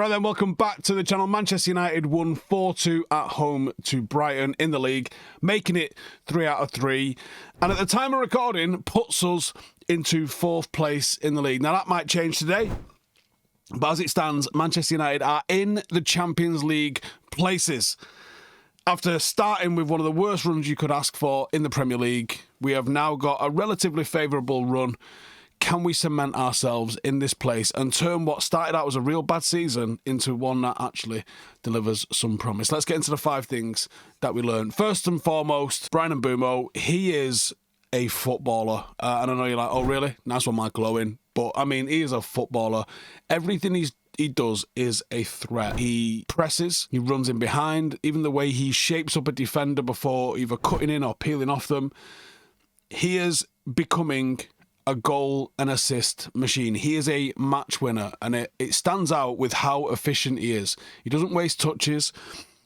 Right then, welcome back to the channel. Manchester United won 4-2 at home to Brighton in the league, making it 3 out of 3. And at the time of recording, puts us into 4th place in the league. Now, that might change today, but as it stands, Manchester United are in the Champions League places. After starting with one of the worst runs you could ask for in the Premier League, we have now got a relatively favourable run. Can we cement ourselves in this place and turn what started out as a real bad season into one that actually delivers some promise? Let's get into the 5 things that we learned. First and foremost, Brighton Mbeumo, he is a footballer. And I know you're like, oh, really? Nice one, Michael Owen. But, I mean, he is a footballer. Everything he does is a threat. He presses, he runs in behind, even the way he shapes up a defender before either cutting in or peeling off them. He is becoming a goal and assist machine. He is a match winner, and it stands out with how efficient he is. He doesn't waste touches.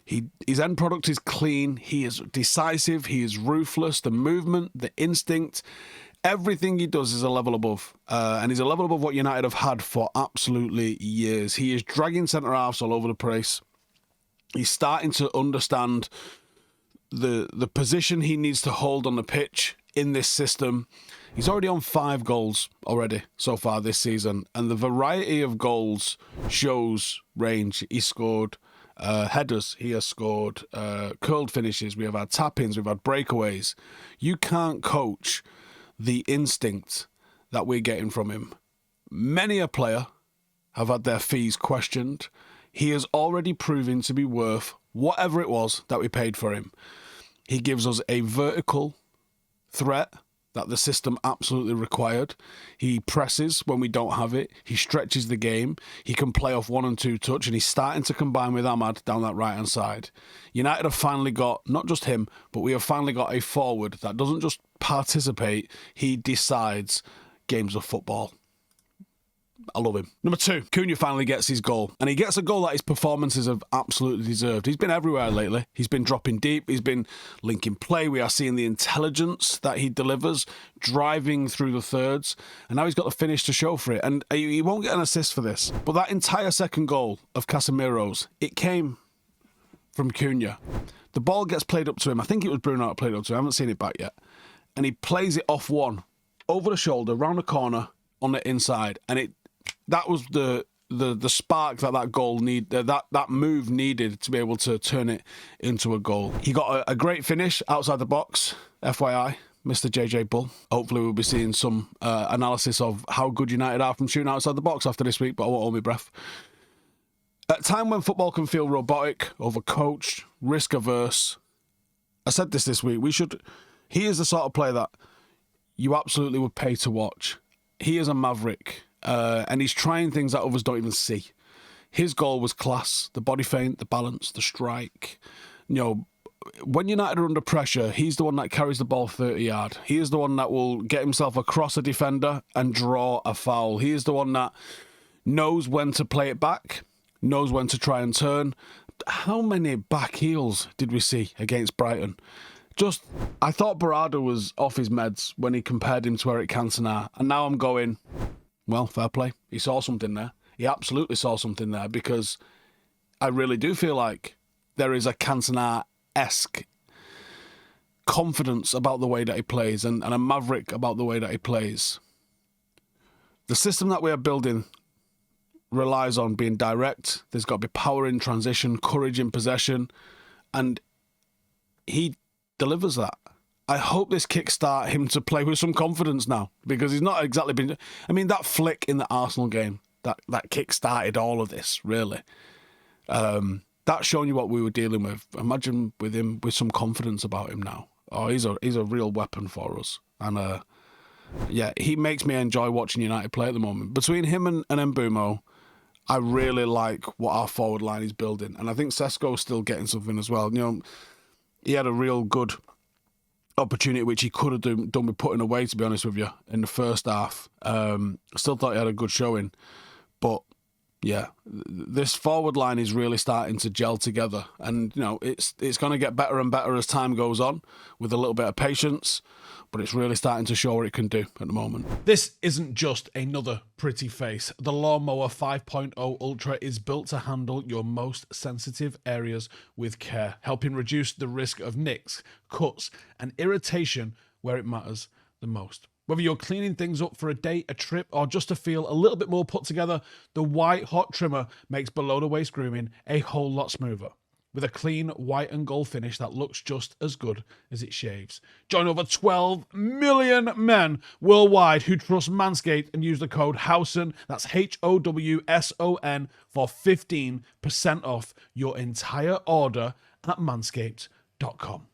His end product is clean. He is decisive. He is ruthless. The movement, the instinct, everything he does is a level above. And he's a level above what United have had for absolutely years. He is dragging centre-halves all over the place. He's starting to understand the position he needs to hold on the pitch in this system. He's already on 5 goals already so far this season, and the variety of goals shows range. He scored headers, he has scored curled finishes, we have had tap-ins, we've had breakaways. You can't coach the instinct that we're getting from him. Many a player have had their fees questioned. He is already proving to be worth whatever it was that we paid for him. He gives us a vertical threat that the system absolutely required. He presses when we don't have it. He stretches the game. He can play off 1 and 2 touch, and he's starting to combine with Ahmad down that right-hand side. United have finally got, not just him, but we have finally got a forward that doesn't just participate, he decides games of football. I love him. Number 2, Cunha finally gets his goal. And he gets a goal that his performances have absolutely deserved. He's been everywhere lately. He's been dropping deep. He's been linking play. We are seeing the intelligence that he delivers, driving through the thirds. And now he's got the finish to show for it. And he won't get an assist for this. But that entire second goal of Casemiro's, it came from Cunha. The ball gets played up to him. I think it was Bruno that played up to him. I haven't seen it back yet. And he plays it off one, over the shoulder, round the corner, on the inside. And that was the spark that goal that move needed to be able to turn it into a goal. He got a great finish outside the box, FYI, Mr. JJ Bull. Hopefully we'll be seeing some analysis of how good United are from shooting outside the box after this week, but I won't hold my breath. At a time when football can feel robotic, overcoached, risk-averse, I said this week, he is the sort of player that you absolutely would pay to watch. He is a maverick. And he's trying things that others don't even see. His goal was class. The body feint, the balance, the strike. You know, when United are under pressure, he's the one that carries the ball 30 yards. He is the one that will get himself across a defender and draw a foul. He is the one that knows when to play it back, knows when to try and turn. How many back heels did we see against Brighton? I thought Barada was off his meds when he compared him to Eric Cantona. And now I'm going, well, fair play. He saw something there. He absolutely saw something there, because I really do feel like there is a Cantona-esque confidence about the way that he plays and a maverick about the way that he plays. The system that we are building relies on being direct. There's got to be power in transition, courage in possession, and he delivers that. I hope this kickstart him to play with some confidence now, because he's not exactly been... I mean, that flick in the Arsenal game, that kick-started all of this, really. That's showing you what we were dealing with. Imagine with him, with some confidence about him now. Oh, he's a real weapon for us. And, yeah, he makes me enjoy watching United play at the moment. Between him and Mbeumo, I really like what our forward line is building. And I think Sesko's still getting something as well. You know, he had a real good opportunity which he could have done with putting away, to be honest with you, in the first half. Still thought he had a good showing, but Yeah, this forward line is really starting to gel together, and it's going to get better and better as time goes on with a little bit of patience, but it's really starting to show what it can do at the moment. This isn't just another pretty face. The Lawnmower 5.0 Ultra is built to handle your most sensitive areas with care, helping reduce the risk of nicks, cuts, and irritation where it matters the most. Whether you're cleaning things up for a date, a trip, or just to feel a little bit more put together, the White Hot Trimmer makes below-the-waist grooming a whole lot smoother. With a clean white and gold finish that looks just as good as it shaves. Join over 12 million men worldwide who trust Manscaped and use the code Howson, that's HOWSON, for 15% off your entire order at manscaped.com.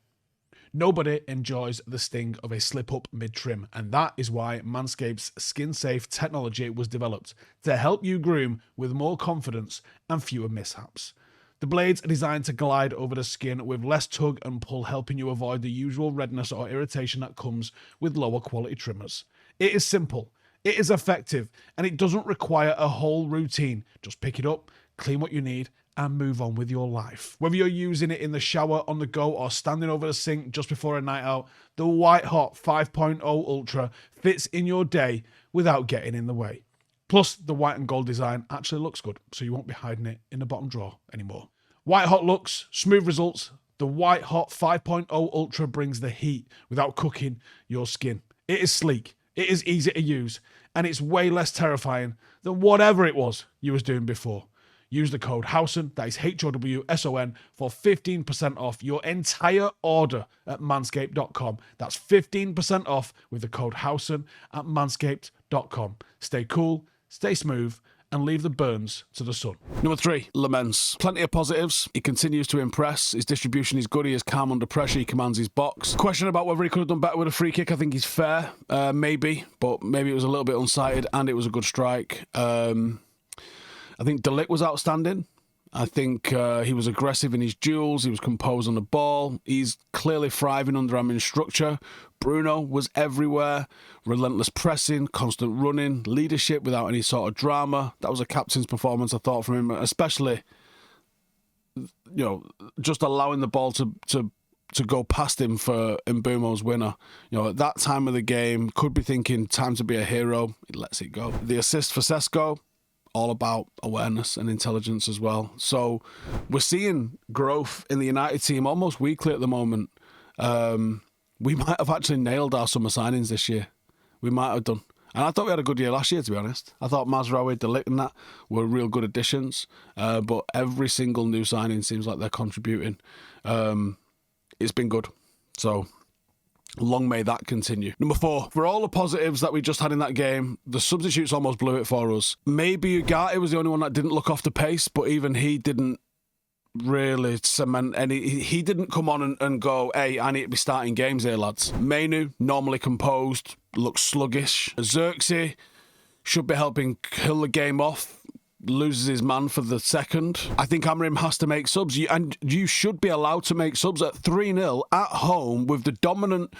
Nobody enjoys the sting of a slip-up mid-trim, and that is why Manscaped's skin-safe technology was developed to help you groom with more confidence and fewer mishaps. The blades are designed to glide over the skin with less tug and pull, helping you avoid the usual redness or irritation that comes with lower quality trimmers. It is simple, it is effective, and it doesn't require a whole routine. Just pick it up, clean what you need, and move on with your life. Whether you're using it in the shower, on the go, or standing over the sink just before a night out, the White Hot 5.0 Ultra fits in your day without getting in the way. Plus, the white and gold design actually looks good, so you won't be hiding it in the bottom drawer anymore. White Hot looks, smooth results. The White Hot 5.0 Ultra brings the heat without cooking your skin. It is sleek, it is easy to use, and it's way less terrifying than whatever it was you was doing before. Use the code Howson, that is HOWSON, for 15% off your entire order at manscaped.com. That's 15% off with the code Howson at manscaped.com. Stay cool, stay smooth, and leave the burns to the sun. Number 3, Laments. Plenty of positives. He continues to impress. His distribution is good. He is calm under pressure. He commands his box. Question about whether he could have done better with a free kick. I think he's fair. Maybe, but maybe it was a little bit unsighted, and it was a good strike. I think Ligt was outstanding. I think he was aggressive in his duels. He was composed on the ball. He's clearly thriving under Amorim's structure. Bruno was everywhere. Relentless pressing, constant running, leadership without any sort of drama. That was a captain's performance, I thought, from him, especially, just allowing the ball to go past him for Mbeumo's winner. At that time of the game, could be thinking, time to be a hero. He lets it go. The assist for Sesko, all about awareness and intelligence as well. So we're seeing growth in the United team almost weekly at the moment. We might have actually nailed our summer signings this year. We might have done. And I thought we had a good year last year, to be honest. I thought Mazraoui, Ligt and that were real good additions. But every single new signing seems like they're contributing. It's been good. So long may that continue. Number 4, for all the positives that we just had in that game, the substitutes almost blew it for us. Maybe Ugarte was the only one that didn't look off the pace, but even he didn't really cement any. He didn't come on and go, hey, I need to be starting games here, lads. Mainoo, normally composed, looks sluggish. Xerxes should be helping kill the game off. Loses his man for the second. I think Amorim has to make subs, and you should be allowed to make subs at 3-0 at home with the dominant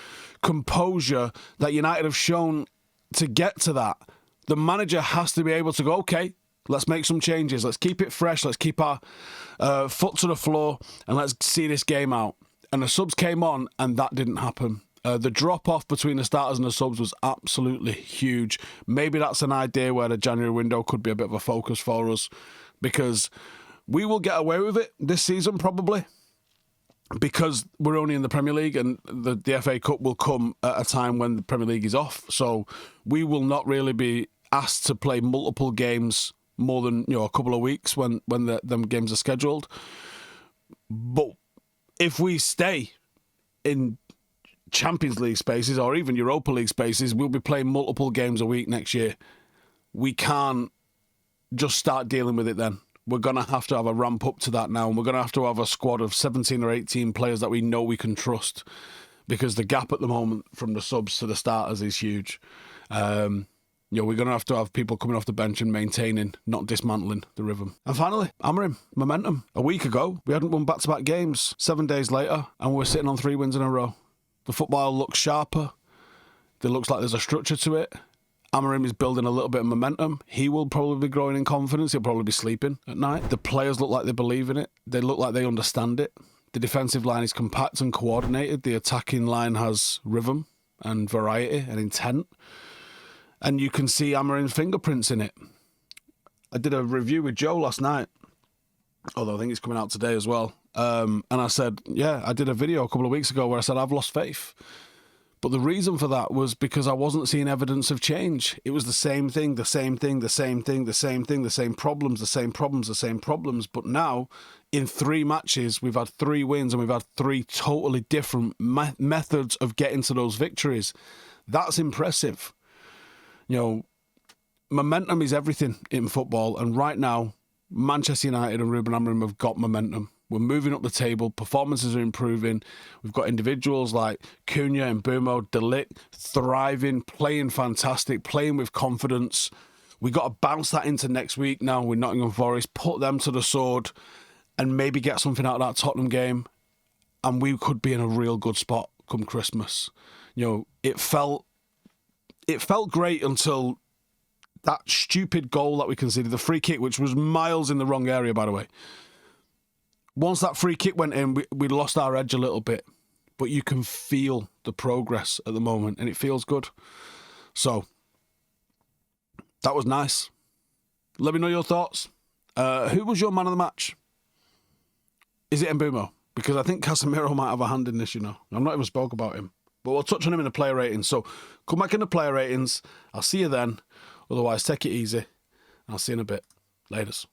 composure that United have shown to get to that. The manager has to be able to go, okay, let's make some changes. Let's keep it fresh. Let's keep our foot to the floor, and let's see this game out. And the subs came on, and that didn't happen. The drop-off between the starters and the subs was absolutely huge. Maybe that's an idea where the January window could be a bit of a focus for us, because we will get away with it this season probably, because we're only in the Premier League, and the FA Cup will come at a time when the Premier League is off. So we will not really be asked to play multiple games more than a couple of weeks when them games are scheduled. But if we stay in Champions League spaces or even Europa League spaces, we'll be playing multiple games a week next year. We can't just start dealing with it then. We're going to have a ramp up to that now, and we're going to have a squad of 17 or 18 players that we know we can trust, because the gap at the moment from the subs to the starters is huge. We're going to have people coming off the bench and maintaining, not dismantling the rhythm. And finally, Amorim, momentum. A week ago, we hadn't won back-to-back games. 7 days later, and we're sitting on 3 wins in a row. The football looks sharper. There looks like there's a structure to it. Amorim is building a little bit of momentum. He will probably be growing in confidence. He'll probably be sleeping at night. The players look like they believe in it. They look like they understand it. The defensive line is compact and coordinated. The attacking line has rhythm and variety and intent. And you can see Amorim's fingerprints in it. I did a review with Joe last night, although I think it's coming out today as well. And I said, yeah, I did a video a couple of weeks ago where I said I've lost faith. But the reason for that was because I wasn't seeing evidence of change. It was the same thing, the same thing, the same thing, the same thing, the same problems, the same problems, the same problems. But now, in 3 matches, we've had 3 wins and we've had 3 totally different methods of getting to those victories. That's impressive. You know, momentum is everything in football. And right now, Manchester United and Ruben Amorim have got momentum. We're moving up the table. Performances are improving. We've got individuals like Cunha and Mbeumo, Ligt thriving, playing fantastic, playing with confidence. We got to bounce that into next week now with Nottingham Forest, put them to the sword and maybe get something out of that Tottenham game. And we could be in a real good spot come Christmas. You know, it felt great until that stupid goal that we conceded, the free kick, which was miles in the wrong area, by the way. Once that free kick went in, we lost our edge a little bit. But you can feel the progress at the moment, and it feels good. So, that was nice. Let me know your thoughts. Who was your man of the match? Is it Mbeumo? Because I think Casemiro might have a hand in this, you know. I've not even spoke about him. But we'll touch on him in the player ratings. So, come back in the player ratings. I'll see you then. Otherwise, take it easy. I'll see you in a bit. Laters.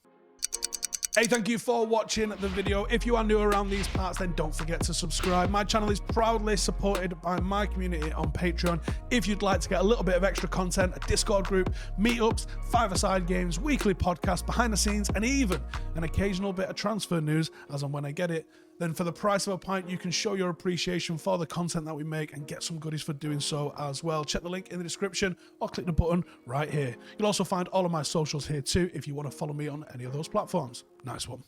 Hey, thank you for watching the video. If you are new around these parts, then don't forget to subscribe. My channel is proudly supported by my community on Patreon. If you'd like to get a little bit of extra content, a Discord group, meetups, 5-a-side games, weekly podcasts, behind the scenes, and even an occasional bit of transfer news as and when I get it, then for the price of a pint, you can show your appreciation for the content that we make and get some goodies for doing so as well. Check the link in the description or click the button right here. You'll also find all of my socials here too if you want to follow me on any of those platforms. Nice one.